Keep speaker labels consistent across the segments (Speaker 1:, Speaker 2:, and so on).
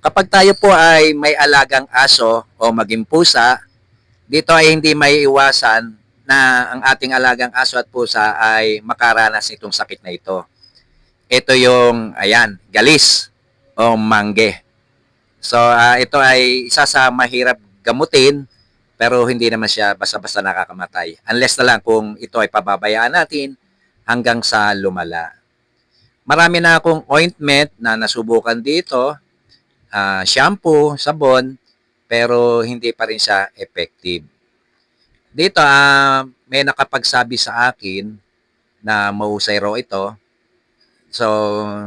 Speaker 1: Kapag tayo po ay may alagang aso o maging pusa, dito ay hindi may iwasan na ang ating alagang aso at pusa ay makaranas itong sakit na ito. Ito yung, ayan, galis o mangge. So, ito ay isa sa mahirap gamutin pero hindi naman siya basta-basta nakakamatay. Unless na lang kung ito ay pababayaan natin hanggang sa lumala. Marami na akong ointment na nasubukan dito, shampoo, sabon, pero hindi pa rin siya effective. Dito, may nakapagsabi sa akin na mahusay raw ito. So,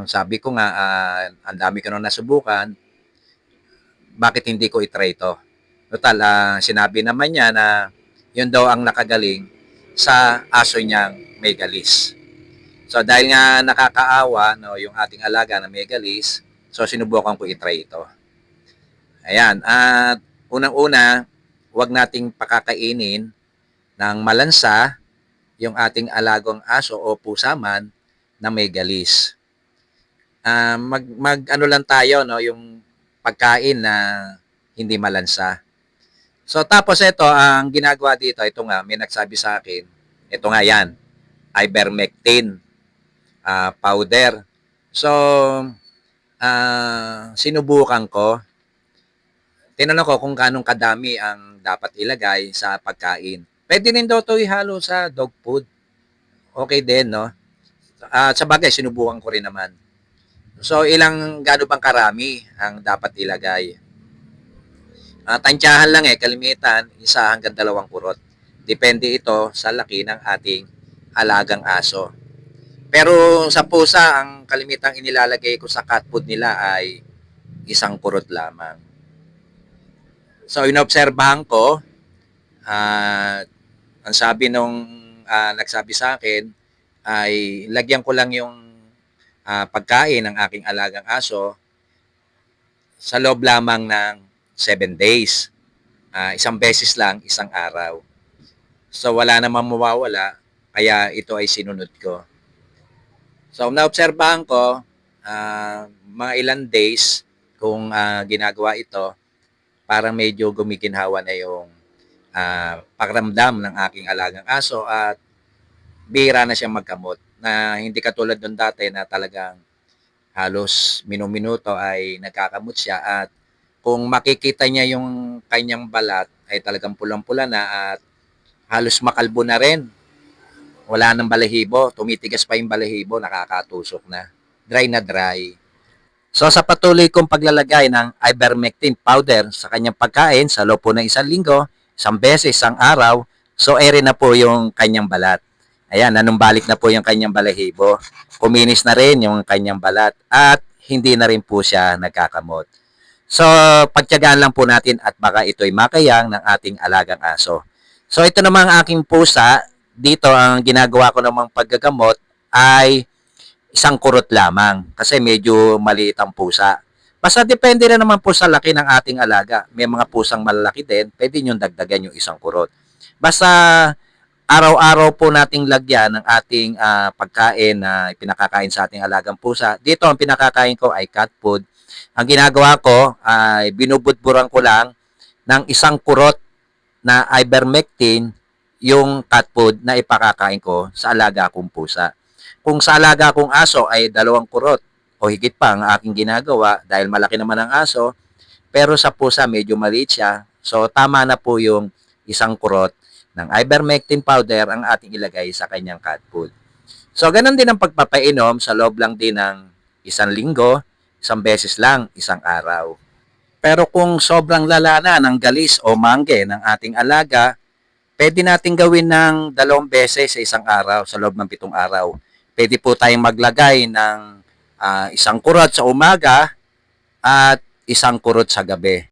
Speaker 1: sabi ko nga, ang dami ko nang nasubukan, bakit hindi ko itry ito? Total, sinabi naman niya na yun daw ang nakagaling sa aso niyang may galis. So, dahil nga nakakaawa no, yung ating alaga na may galis, so sinubukan ko itry ito. Ayan, at unang-una, huwag nating pakakainin ng malansa yung ating alagang aso o pusa man na may galis. Mag ano lang tayo no, yung pagkain na hindi malansa. So tapos ito, ang ginagawa dito, ito nga, may nagsabi sa akin, ito nga yan, ivermectin powder. So, sinubukan ko. Tinanong ko kung ganong kadami ang dapat ilagay sa pagkain. Pwede rin daw ito ihalo sa dog food. Okay din, no? At sa bagay, sinubukan ko rin naman. So, gano'n bang karami ang dapat ilagay? Tansyahan lang kalimitan, 1 hanggang 2 kurot. Depende ito sa laki ng ating alagang aso. Pero sa pusa, ang kalimitang inilalagay ko sa cat food nila ay 1 kurot lamang. So, inobserbahan ko, ang sabi nung nagsabi sa akin, ay lagyan ko lang yung pagkain ng aking alagang aso sa loob lamang ng 7 days. Isang beses lang, isang araw. So, wala namang mawawala, kaya ito ay sinunod ko. So, naobserbahan ko, mga ilang days kung ginagawa ito, parang medyo gumiginhawa na yung pakiramdam ng aking alagang aso at bihira na siyang magkamot na hindi katulad nung dati na talagang halos minuminuto ay nagkakamot siya at kung makikita niya yung kanyang balat ay talagang pulang-pula na at halos makalbo na rin. Wala nang balahibo, tumitigas pa yung balahibo, nakakatusok na. Dry na dry. So sa patuloy kong paglalagay ng ivermectin powder sa kanyang pagkain sa loob po ng 1 linggo, 1 beses, isang araw, so ere na po yung kanyang balat. Ayan, nanumbalik na po yung kanyang balahibo. Kuminis na rin yung kanyang balat at hindi na rin po siya nagkakamot. So, pagtiyagaan lang po natin at baka ito'y makayang ng ating alagang aso. So, ito namang aking pusa, dito ang ginagawa ko namang paggagamot ay 1 kurot lamang kasi medyo maliit ang pusa. Basta depende na naman po sa laki ng ating alaga. May mga pusang malalaki din, pwede nyo dagdagan yung 1 kurot. Basta araw-araw po nating lagyan ng ating pagkain na pinakakain sa ating alagang pusa. Dito ang pinakakain ko ay cat food. Ang ginagawa ko ay binubudburan ko lang ng 1 kurot na ivermectin yung cat food na ipakakain ko sa alaga kong pusa. Kung sa alaga kong aso ay 2 kurot o higit pa ang aking ginagawa dahil malaki naman ang aso, pero sa pusa medyo maliit siya, so tama na po yung 1 kurot ng ivermectin powder ang ating ilagay sa kanyang cat food. So, ganun din ang pagpapainom sa loob lang din ng 1 linggo, 1 beses lang, isang araw. Pero kung sobrang lala na ng galis o mangge ng ating alaga, pwede natin gawin ng 2 beses sa isang araw sa loob ng 7 araw. Pwede po tayong maglagay ng 1 kurot sa umaga at 1 kurot sa gabi.